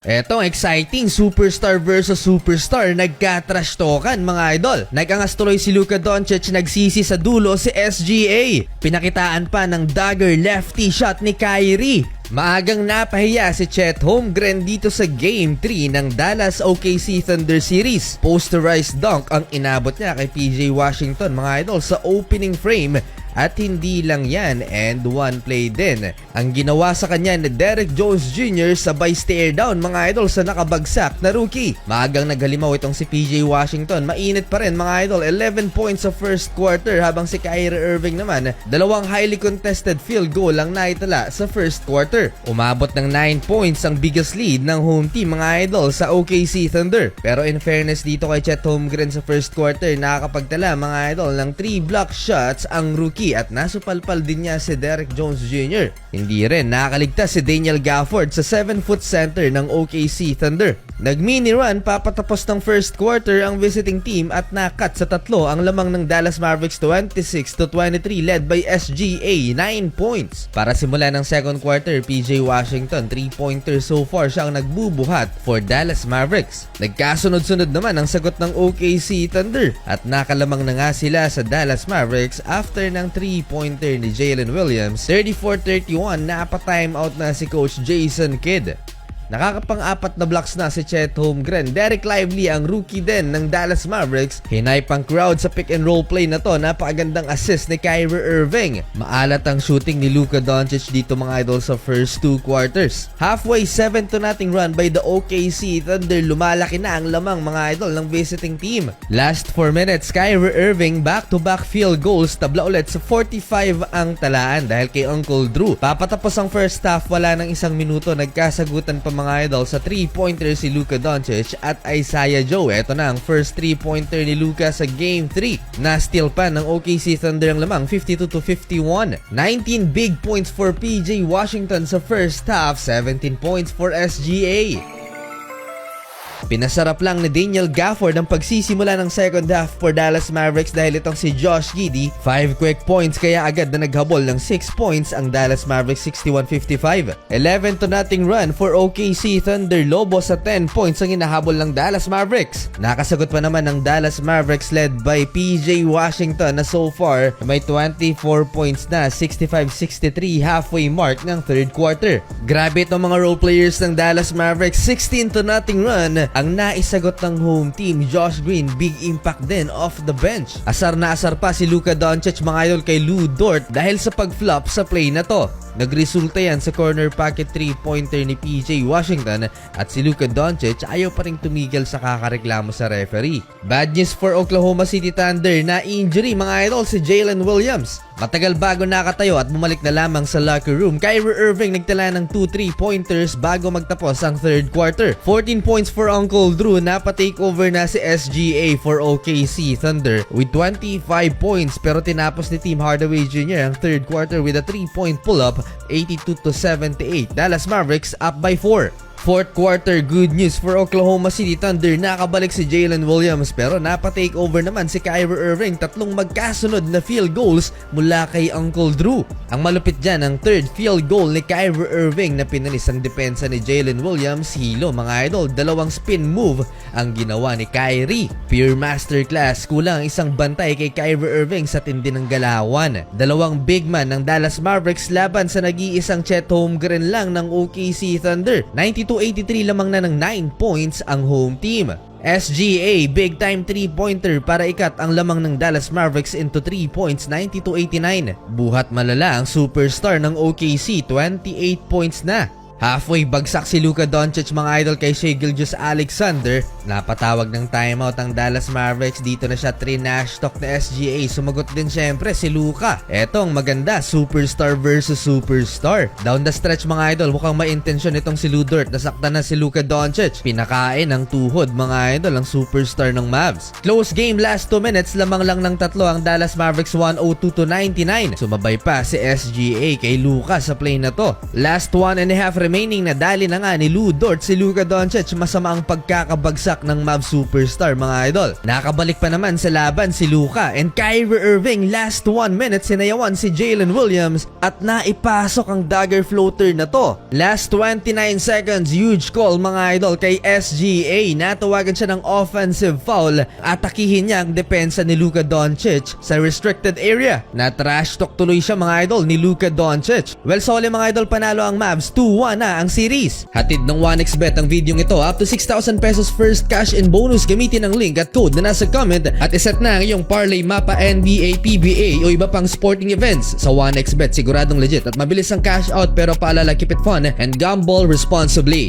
Etong exciting superstar versus superstar, nagka-trash talkan mga idol. Nag-angas tuloy si Luka Doncic, nagsisi sa dulo si SGA. Pinakitaan pa ng dagger lefty shot ni Kyrie. Maagang napahiya si Chet Holmgren dito sa Game 3 ng Dallas OKC Thunder Series. Posterized dunk ang inabot niya kay PJ Washington mga idol sa opening frame. At hindi lang yan, and one play din ang ginawa sa kanya ni Derrick Jones Jr. sabay stare down mga idol sa nakabagsak na rookie. Maagang naghalimaw itong si PJ Washington. Mainit pa rin mga idol, 11 points sa first quarter, habang si Kyrie Irving naman dalawang highly contested field goal lang naitala sa first quarter. Umabot ng 9 points ang biggest lead ng home team mga idol sa OKC Thunder. Pero in fairness dito kay Chet Holmgren sa first quarter, nakakapagtala mga idol ng 3 block shots ang rookie at nasupalpal din niya si Derrick Jones Jr. Hindi rin nakakaligtas si Daniel Gafford sa 7-foot center ng OKC Thunder. Nag-mini run papatapos ng first quarter ang visiting team at nakat sa tatlo ang lamang ng Dallas Mavericks 26-23 led by SGA 9 points. Para simula ng second quarter, PJ Washington 3-pointer so far siya ang nagbubuhat for Dallas Mavericks. Nagkasunod-sunod naman ang sagot ng OKC Thunder at nakalamang na nga sila sa Dallas Mavericks after ng 3-pointer ni Jalen Williams. 34-31 napa-timeout na si Coach Jason Kidd. Nakakapang-apat na blocks na si Chet Holmgren. Dereck Lively ang rookie din ng Dallas Mavericks. Hinaype ang crowd sa pick and roll play na to. Napakagandang assist ni Kyrie Irving. Maalat ang shooting ni Luka Doncic dito mga idol sa first 2 quarters. Halfway 7-0 run by the OKC Thunder. Lumalaki na ang lamang mga idol ng visiting team. Last 4 minutes, Kyrie Irving back-to-back field goals. Tabla ulit sa 45 ang talaan dahil kay Uncle Drew. Papatapos ang first half, wala ng isang minuto. Nagkasagutan pa mga idol sa 3-pointer si Luka Doncic at Isaiah Joe. Ito na ang first 3-pointer ni Luka sa Game 3. Na-steal pa ng OKC Thunder ang lamang 52-51. 19 big points for PJ Washington sa first half, 17 points for SGA. Pinasarap lang ni Daniel Gafford ang pagsisimula ng second half for Dallas Mavericks dahil itong si Josh Giddey 5 quick points, kaya agad na naghabol ng 6 points ang Dallas Mavericks 61-55. 11-0 run for OKC Thunder. Lobo sa 10 points ang hinahabol ng Dallas Mavericks. Nakasagot pa naman ng Dallas Mavericks led by PJ Washington na so far may 24 points na, 65-63 halfway mark ng third quarter. Grabe itong mga role players ng Dallas Mavericks. 16-0 run ang naisagot ng home team. Josh Green, big impact din off the bench. Asar na asar pa si Luka Doncic mga idol kay Lu Dort dahil sa pag-flop sa play na to. Nagresulta yan sa corner pocket 3-pointer ni PJ Washington at si Luka Doncic ayaw pa rin tumigil sa kakareklamo sa referee. Bad news for Oklahoma City Thunder, na injury mga idol si Jalen Williams. Matagal bago nakatayo at bumalik na lamang sa locker room. Kyrie Irving nagtala ng 2 3-pointers bago magtapos ang third quarter. 14 points for Uncle Drew. Napa-takeover na si SGA for OKC Thunder with 25 points, pero tinapos ni Tim Hardaway Jr. ang third quarter with a 3-point pull-up, 82-78. Dallas Mavericks up by 4. Fourth quarter, good news for Oklahoma City Thunder. Nakabalik si Jalen Williams pero napa-takeover naman si Kyrie Irving. Tatlong magkasunod na field goals mula kay Uncle Drew. Ang malupit dyan, ang third field goal ni Kyrie Irving na pinalis ang depensa ni Jalen Williams. Hilo mga idol, dalawang spin move ang ginawa ni Kyrie. Pure masterclass, kulang isang bantay kay Kyrie Irving sa tindi ng galawan. Dalawang big man ng Dallas Mavericks laban sa nag-iisang Chet Holmgren lang ng OKC Thunder. 92-83 lamang na ng 9 points ang home team. SGA, big time 3-pointer para ikat ang lamang ng Dallas Mavericks into 3 points, 92-89. Buhat malala ang superstar ng OKC, 28 points na. Halfway bagsak si Luka Doncic mga idol kay Shai Gilgeous-Alexander. Napatawag ng timeout ang Dallas Mavericks. Dito na siya trinash talk na SGA. Sumagot din syempre si Luka. Etong maganda, superstar versus superstar. Down the stretch mga idol, mukhang may intensyon itong si Lu Dort. Nasaktan na si Luka Doncic. Pinakain ng tuhod mga idol ang superstar ng Mavs. Close game, last 2 minutes, lamang lang ng tatlo ang Dallas Mavericks, 102-99. Sumabay pa si SGA kay Luka sa play na to. Last 1.5 remaining na dali na nga ni Lou Dort si Luka Doncic, masama ang pagkakabagsak ng Mavs superstar mga idol. Nakabalik pa naman sa laban si Luka and Kyrie Irving, last 1 minute sinayawan si Jalen Williams at naipasok ang dagger floater na to. Last 29 seconds, huge call mga idol kay SGA. Natawagan siya ng offensive foul. Atakihin niya ang depensa ni Luka Doncic sa restricted area. Na-trash talk tuloy siya mga idol ni Luka Doncic. Well, solid mga idol, panalo ang Mavs. 2-1 na ang series. Hatid ng 1xBet ang video ito. Up to 6,000 pesos first cash in bonus. Gamitin ang link at code na nasa comment at iset na ang iyong parlay, mapa, NBA, PBA o iba pang sporting events sa 1xBet. Siguradong legit at mabilis ang cash out, pero paalala, keep it fun and gamble responsibly.